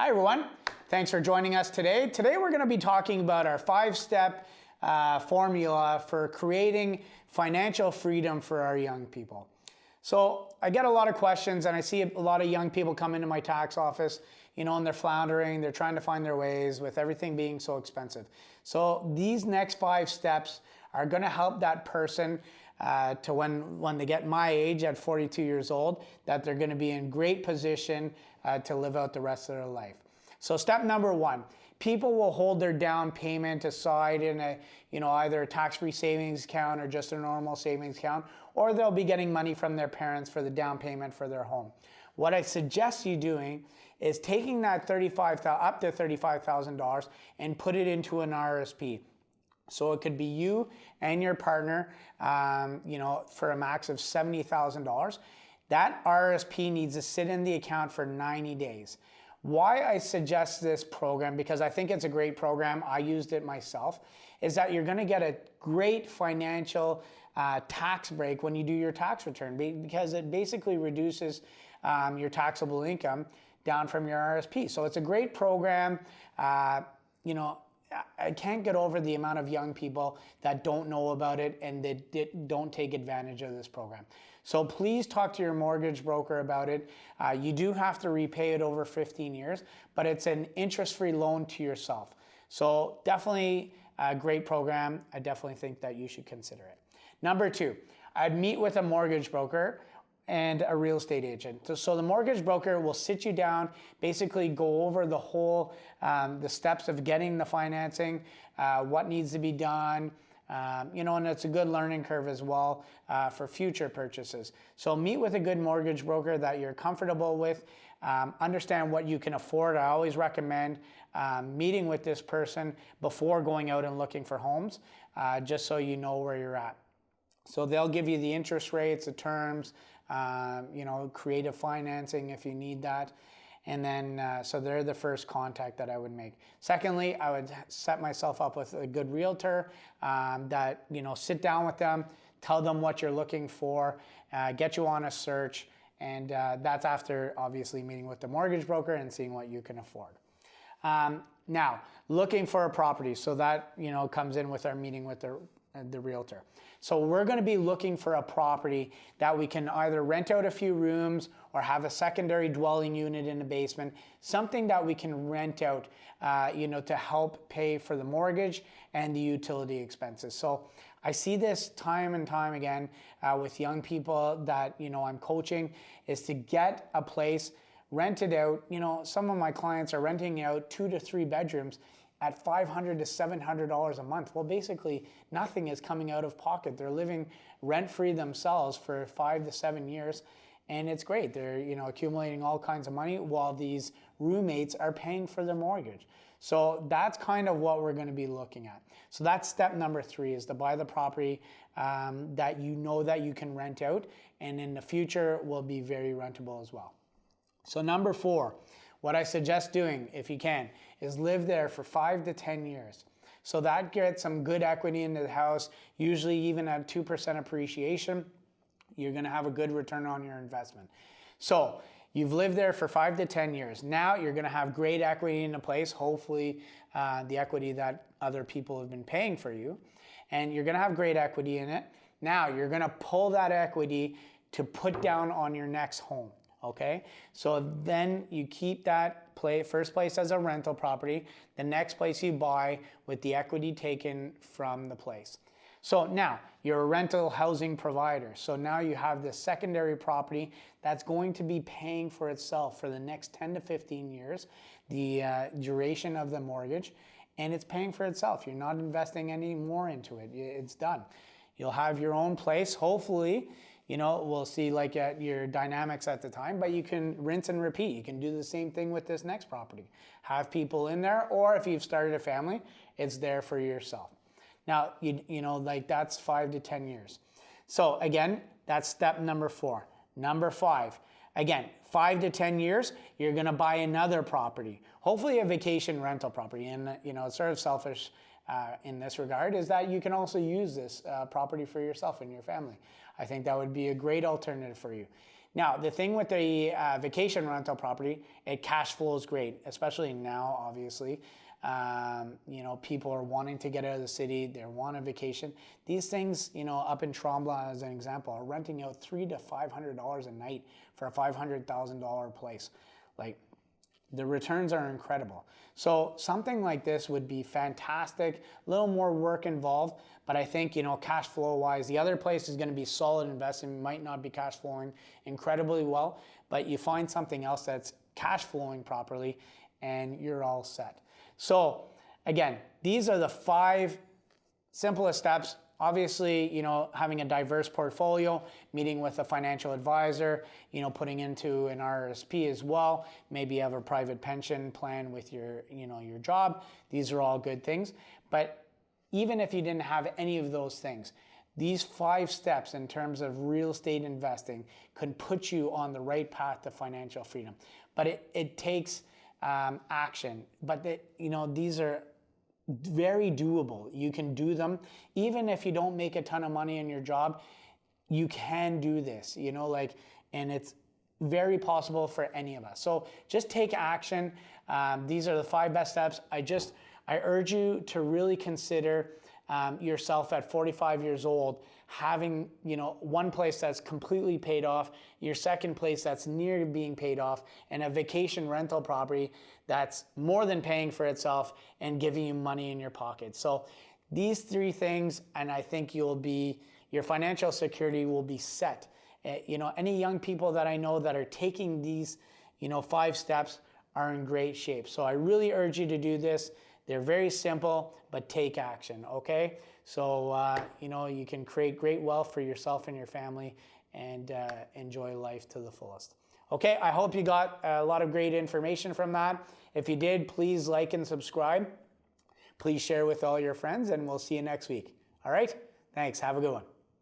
Hi everyone, thanks for joining us today. Today we're going to be talking about our 5-step formula for creating financial freedom for our young people. So I get a lot of questions and I see a lot of young people come into my tax office, and they're floundering, they're trying to find their ways with everything being so expensive. So these next 5 steps are going to help that person to when they get my age at 42 years old, that they're going to be in great position to live out the rest of their life. So step number 1, people will hold their down payment aside in a, either a tax-free savings account or just a normal savings account, or they'll be getting money from their parents for the down payment for their home. What I suggest you doing is taking that up to $35,000 and put it into an RSP. So it could be you and your partner, for a max of $70,000. That RSP needs to sit in the account for 90 days. Why I suggest this program, because I think it's a great program, I used it myself, is that you're going to get a great financial tax break when you do your tax return, because it basically reduces your taxable income down from your RSP. So it's a great program. I can't get over the amount of young people that don't know about it and that don't take advantage of this program. So please talk to your mortgage broker about it. You do have to repay it over 15 years, but it's an interest-free loan to yourself. So definitely a great program. I definitely think that you should consider it. Number 2, I'd meet with a mortgage broker and a real estate agent. So the mortgage broker will sit you down, basically go over the whole, the steps of getting the financing, what needs to be done, and it's a good learning curve as well for future purchases. So meet with a good mortgage broker that you're comfortable with, understand what you can afford. I always recommend meeting with this person before going out and looking for homes, just so you know where you're at. So they'll give you the interest rates, the terms, creative financing if you need that. And then, so they're the first contact that I would make. Secondly, I would set myself up with a good realtor that, sit down with them, tell them what you're looking for, get you on a search. And that's after obviously meeting with the mortgage broker and seeing what you can afford. Now, looking for a property. So that, comes in with our meeting with the realtor. So we're going to be looking for a property that we can either rent out a few rooms or have a secondary dwelling unit in the basement, something that we can rent out, to help pay for the mortgage and the utility expenses. So I see this time and time again with young people that, I'm coaching, is to get a place rented out. Some of my clients are renting out 2 to 3 bedrooms at $500 to $700 a month. Well, basically nothing is coming out of pocket. They're living rent-free themselves for 5 to 7 years, and it's great. They're accumulating all kinds of money while these roommates are paying for their mortgage. So that's kind of what we're going to be looking at. So that's step number 3, is to buy the property that that you can rent out, and in the future will be very rentable as well. So number 4, what I suggest doing, if you can, is live there for 5 to 10 years. So that gets some good equity into the house, usually even at 2% appreciation. You're going to have a good return on your investment. So you've lived there for 5 to 10 years. Now you're going to have great equity in the place, hopefully the equity that other people have been paying for you. And you're going to have great equity in it. Now you're going to pull that equity to put down on your next home. Okay, so then you keep that first place as a rental property, the next place you buy with the equity taken from the place. So now you're a rental housing provider. So now you have this secondary property that's going to be paying for itself for the next 10 to 15 years, the duration of the mortgage, and it's paying for itself. You're not investing any more into it. It's done. You'll have your own place, hopefully. We'll see like at your dynamics at the time, but you can rinse and repeat. You can do the same thing with this next property. Have people in there, or if you've started a family, it's there for yourself. Now, that's 5 to 10 years. So again, that's step number 4. Number 5, again, 5 to 10 years, you're going to buy another property, hopefully a vacation rental property. And, it's sort of selfish in this regard, is that you can also use this property for yourself and your family. I think that would be a great alternative for you. Now, the thing with the vacation rental property, it cash flows great, especially now, obviously. People are wanting to get out of the city. They want a vacation. These things, up in Tremblant, as an example, are renting out $300 to $500 a night for a $500,000 place. Like, the returns are incredible. So something like this would be fantastic. A little more work involved, but I think, cash flow wise, the other place is going to be solid investment, might not be cash flowing incredibly well, but you find something else that's cash flowing properly and you're all set. So again, these are the 5 simplest steps. Obviously, having a diverse portfolio, meeting with a financial advisor, putting into an RSP as well. Maybe you have a private pension plan with your job. These are all good things. But even if you didn't have any of those things, these 5 steps in terms of real estate investing could put you on the right path to financial freedom. But it takes action. But these are very doable. You can do them. Even if you don't make a ton of money in your job, you can do this, and it's very possible for any of us. So just take action. These are the 5 best steps. I urge you to really consider yourself at 45 years old, having, one place that's completely paid off, your second place that's near being paid off, and a vacation rental property that's more than paying for itself and giving you money in your pocket. So these 3 things, and I think your financial security will be set. Any young people that I know that are taking these, 5 steps are in great shape. So I really urge you to do this. They're very simple, but take action, okay? So, you can create great wealth for yourself and your family and enjoy life to the fullest. Okay, I hope you got a lot of great information from that. If you did, please like and subscribe. Please share with all your friends, and we'll see you next week. All right? Thanks. Have a good one.